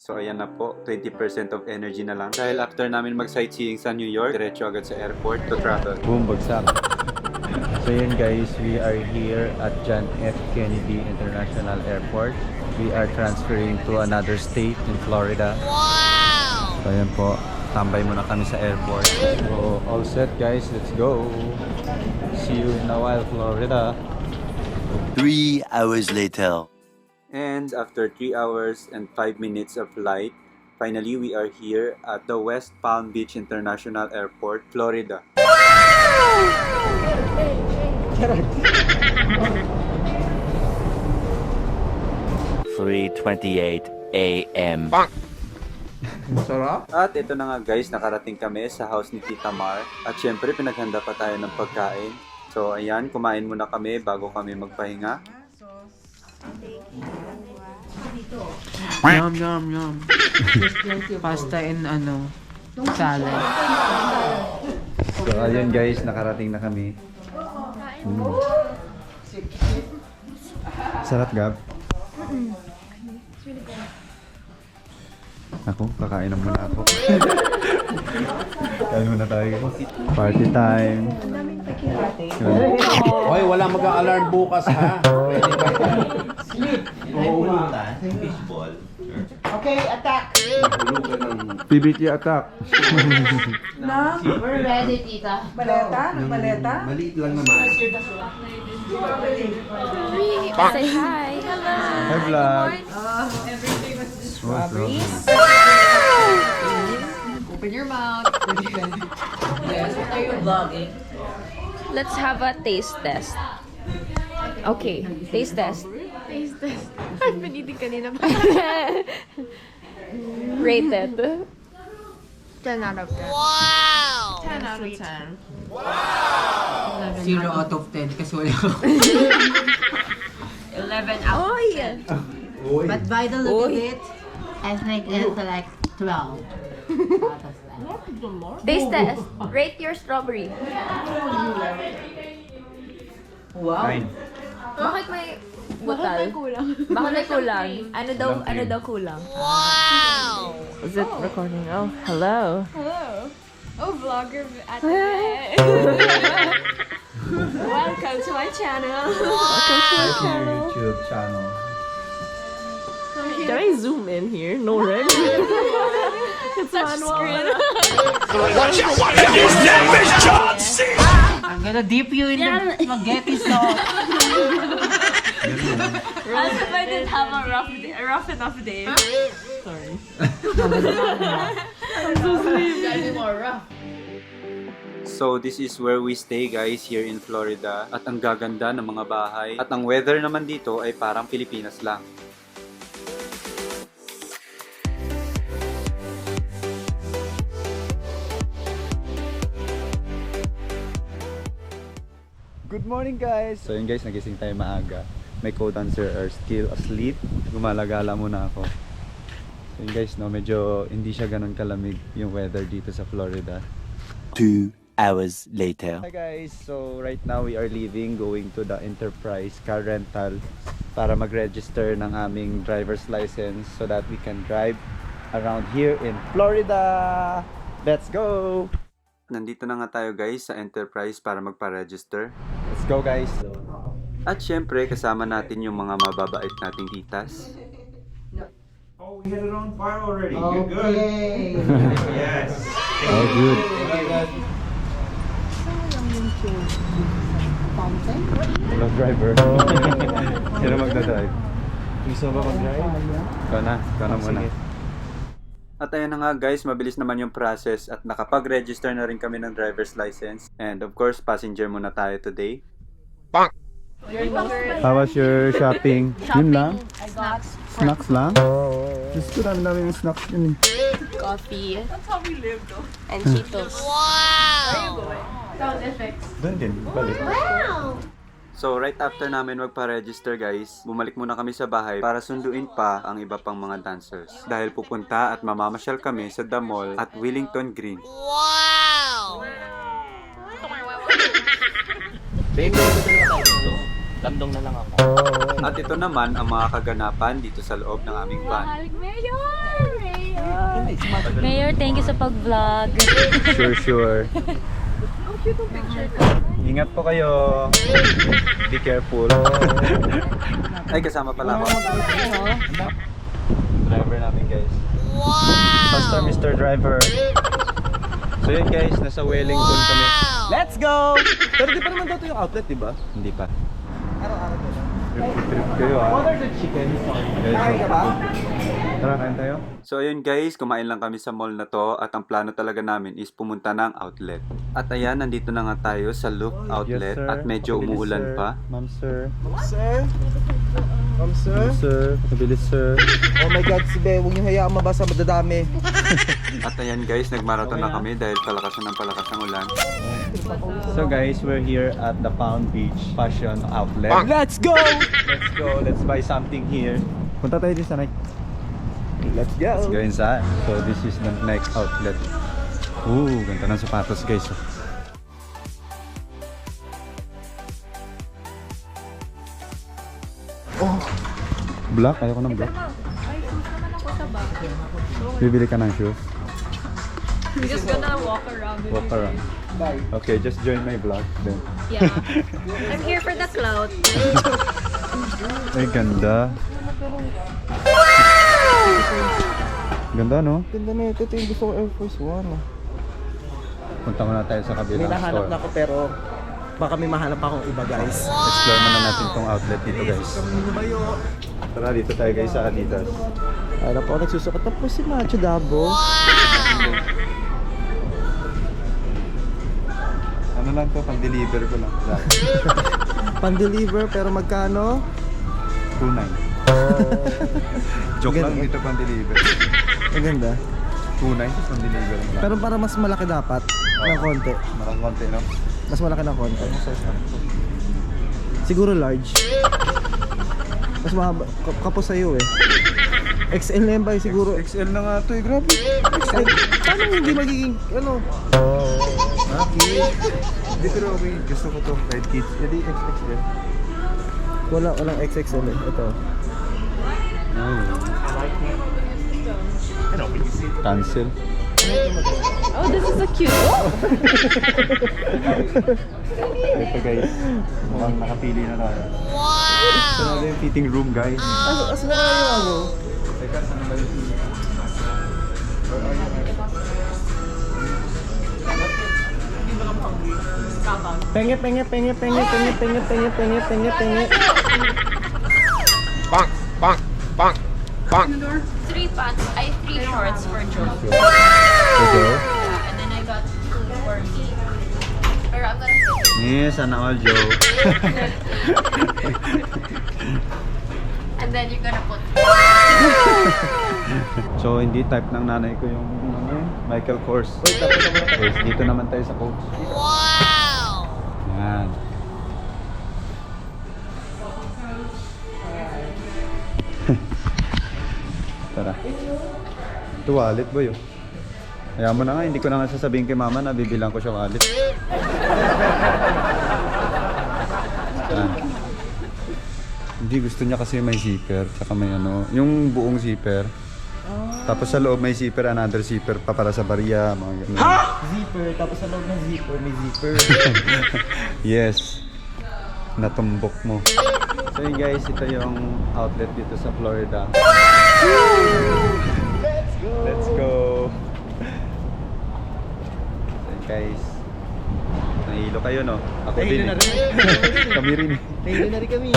So ayan na po, 20% of energy na lang. Dahil after namin mag-sightseeing sa New York, diretso agad sa airport to travel. Boom, bagsak. So yun guys, we are here at John F. Kennedy International Airport. We are transferring to another state in Florida. Wow! So ayan po, tambay muna kami sa airport. So all set guys, let's go! See you in a while, Florida. 3 hours later. And after 3 hours and 5 minutes of flight, finally we are here at the West Palm Beach International Airport, Florida. 3:28 a.m. Sarap. At ito na nga guys, nakarating kami sa house ni Tita Mar. At syempre pinaghanda pa tayo ng pagkain. So ayan, kumain muna kami bago kami magpahinga. Yum, yum, yum. Pasta and salad. So ayun guys, nakarating na kami. Sarap Gab? Ako, kakain na muna ako. Kain muna tayo. Party time. Hoy, wala mag-a-alarm bukas ha. Pwede ba yan? Okay, attack! PBT attack. We're ready, tita. Baleta? Nagbaleta? Maliit lang naman. Say hi. Hello. Hi vlog. Strawberries. Open your mouth. Yes, what are you vlogging? Let's have a taste test. Okay, taste test. Taste test. Ay, panidig kanina pa. Rated. 10 out of 10. Wow! 10 out of 10. 0 out of 10 kasi wala ako. 11 out of 10. But by the look of it, I think it's like 12 out of 10. Taste test. Rate your strawberry. Wow. Bakit may butal? Bakit may kulang? Bakit may kulang? Ano daw kulang? Wow! Is it recording? Oh, hello. Hello. Oh, vlogger at the Welcome to my channel. Welcome to my channel. YouTube channel. Can I zoom in here? No, right? It's manual. I'm gonna dip you in the spaghetti sauce. As if I didn't have a rough enough day. Sorry. Gotta be more rough. So this is where we stay guys here in Florida. At ang gaganda ng mga bahay. At ang weather naman dito ay parang Pilipinas lang. Good morning guys! So yun guys, nagising tayo maaga. My co-dancer are still asleep. Gumalagala muna ako. So yun guys, no, medyo hindi siya ganun kalamig yung weather dito sa Florida. 2 hours later. Hi guys! So right now we are leaving, going to the Enterprise car rental para mag-register ng aming driver's license so that we can drive around here in Florida! Let's go! Nandito na nga tayo guys sa Enterprise para magpa-register. Let's go guys! At syempre kasama natin yung mga mababait nating titas. Oh, we hit it on fire already. Okay. Yes. Oh good! Hello driver. Sino magdadrive? Gusto ba mag-drive? Ikaw na muna. At ayun na nga guys, mabilis naman yung process at nakapag-register na rin kami ng driver's license. And of course, passenger muna tayo today. How was your shopping? Yun lang? Snacks. Snacks lang? Diyos ko, dami yung snacks yun eh. Coffee. That's how we live though. And Cheetos. Wow! Sound effects. Doon din, balik. Wow! So right after namin magpa-register guys, bumalik muna kami sa bahay para sunduin pa ang iba pang mga dancers. Dahil pupunta at mamamasyal kami sa The Mall at Willington Green. Wow! Landong na lang ako. At ito naman ang mga kaganapan dito sa loob ng aming van. Mahal Mayor! Mayor, thank you sa pag-vlog. Sure. Ingat po kayo. Be careful. Ay, kasama pala ako. Driver namin, guys. Basta Mr. Driver. So yun guys, nasa Wellington kami. Let's go! Pero di pa naman daw ito yung outlet, di ba? Hindi pa. Araw-araw to lang. Trip kayo ah. What are the chicken? Kain ka ba? Tara, kain tayo. So ayun guys, kumain lang kami sa mall na to at ang plano talaga namin is pumunta ng outlet. At ayan, nandito na nga tayo sa Loop Outlet at medyo umuulan pa. Ma'am sir. Ma'am sir. Pabilis sir. Oh my God, si Be, huwag niyo hayaan mabasa, madadami. At ayan guys, nagmarathon na kami dahil palakas ng ulan. So guys, we're here at the Palm Beach Fashion Outlet. Let's go! Let's buy something here. Punta tayo dito sa Nike. Let's go! Let's go inside. So this is the Nike outlet. Ooh, ganda ng sapatos guys. Oh, black? Ayoko ng black. Bibili ka ng shoes? We're just gonna walk around. Walk around. Okay, just join my vlog then. Yeah. I'm here for the cloud. Ay, ganda. Ganda, no? Ganda na ito yung gusto ko Air Force One. Punta muna tayo sa May kabilang nahanap store. na ako pero baka may mahanap akong iba guys. Explore muna natin tong outlet dito guys. Tara, dito tayo guys sa Adidas. Ano po, nagsusukat na po si Macho Davo. Ano lang to, pang-deliver ko lang. Pan-deliver pero magkano? 2.9. Joke lang, dito pang-deliver. Ang ganda. 2.9, pang-deliver lang. Pero para mas malaki dapat ng konti. Marang konti, no? Mas malaki ng konti. Ano size na? Siguro large. Mas mahaba. Kapos sa'yo eh. XL na yan ba siguro? XL na nga to eh, grabe. Ay, paano hindi magiging ano? Okay. Hindi pero okay, gusto ko to kahit kids. Hindi XXL. Walang XXL eh. Ito. Cancel. Oh, this is a cute. Oh! Ito guys, mukhang nakapili na tayo. Wow! Ito na yung fitting room guys. Asa na kayo ano? Teka, saan ba yung fitting? Penge. Three pants. Three shorts for Joe. Ito? Yeah, and then I got two for me. Or I'm gonna fit. Yes, sana all Joe. And then you're gonna put. So hindi type ng nanay ko yung Michael Kors. Yes, dito naman tayo sa coach. Wow! Yan. Tara. Ito wallet boy oh. Kaya mo na nga, hindi ko na nga sasabihin kay mama na bibilang ko siya wallet. Yan. Hindi, gusto niya kasi may zipper, tsaka may ano, yung buong zipper. Tapos sa loob may zipper, another zipper pa para sa barya, mga ganun. Zipper, tapos sa loob ng zipper, may zipper. Yes. Natumbok mo. So yun guys, ito yung outlet dito sa Florida. Let's go! So yun guys, nahilo kayo no? Ako Nahilo din na eh. rin. Kami rin eh. Nahilo na rin kami.